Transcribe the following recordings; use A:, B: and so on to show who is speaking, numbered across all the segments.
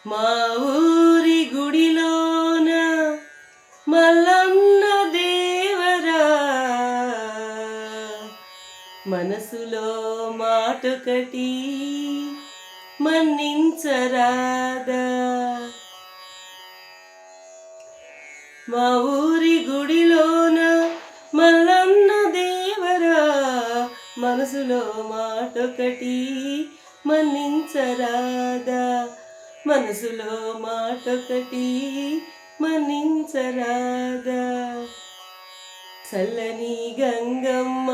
A: మా ఊరి గుడిలోన మల్లన్న దేవరా మనసులో మాటొకటి మన్నించరాదా. మా ఊరి గుడిలోన మల్లన్న దేవరా మనసులో మాటొకటి మన్నించరాదా. మనసులో మాటొకటి మన్నించరాదా. చల్లని గంగమ్మ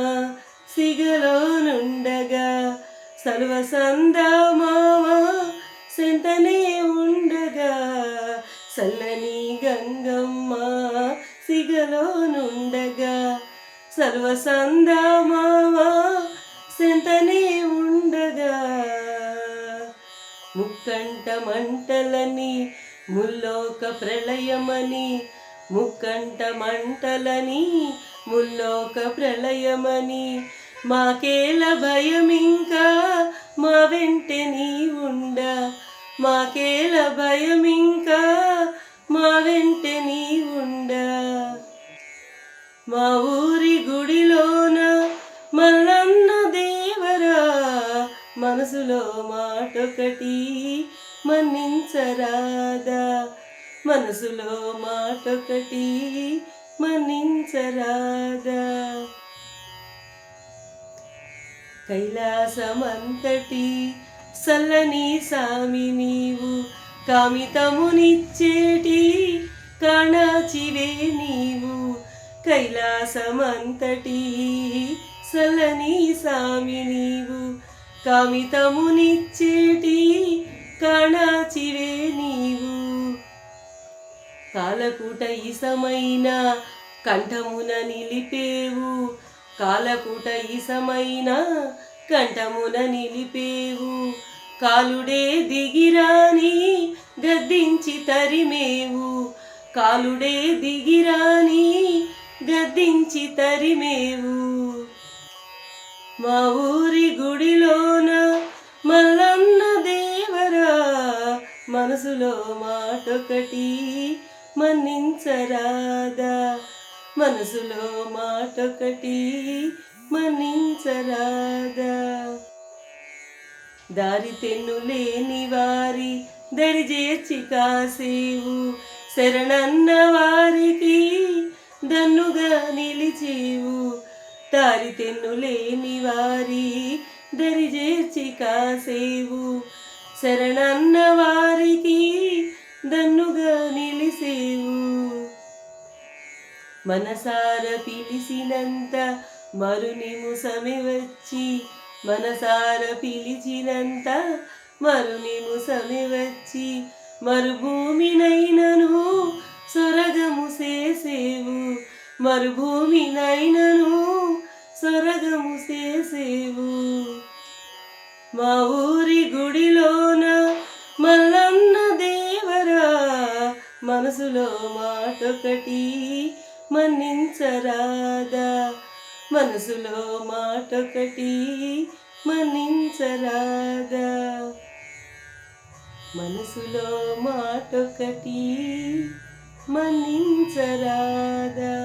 A: సిగలోనుండగా సర్వసందమామ సెంతనే ఉండగా. చల్లని గంగమ్మ సిగలోనుండగా సర్వసందమామ సెంతనే ఉండగా. ముక్కంట మంటలని ముల్లోక ప్రళయమని, ముక్కంట మంటలని ముల్లోక ప్రళయమని, మాకేల భయమింకా మా వెంటే నీ ఉండ. మాకేల భయమింకా మా వెంటే నీ ఉండ. మా ఊరి గుడిలోన మల్లన్న దేవరా మనసులో మాటొకటి మన్నించరాదా. మనసులో మాటొకటి మన్నించరాదా. కైలాసమంతటి సల్లని సామి నీవు, కామితమునిచ్చేటి కాణాచివే నీవు. కైలాసమంతటి సల్లని సామి నీవు, కామితమునిచ్చేటి కాణాచివే నీవు. కాలకూట ఇసమైన కంఠమున నిలిపేవు, కాలకూట ఇసమైన కంఠమున నిలిపేవు. కాలుడే దిగిరాని గద్దించి తరిమేవు, కాలుడే దిగిరాని గద్దించి తరిమేవు. మా ఊరి గుడిలోన మల్లన్న దేవరా మనసులో మాటొకటి మన్నించరాదా. మనసులో మాటొకటి మన్నించరాదా. దారి తెన్ను లేని వారి దరి చేర్చి కాసేవు, శరణన్న వారికి దన్నుగా నిలిచేవు. దారి తెన్ను లేని వారి దరి చేర్చి కాసేవు, శరణన్న వారికి దన్నుగా నిలిసేవు. మనసార పిలిచినంత మరునిముసమే వచ్చి, మనసార పిలిచినంత మరునిముసమే వచ్చి, మరుభూమినైనను సొరగము చేసేవు. మరుభూమినైనను సొరగము చేసేవు. మా ఊరి గుడిలోన మల్లన్న దేవరా మనసులో మాటొకటి మన్నించరాదా. మనసులో మాటొకటి మన్నించరాదా. మనసులో మాటొకటి మన్నించరాదా.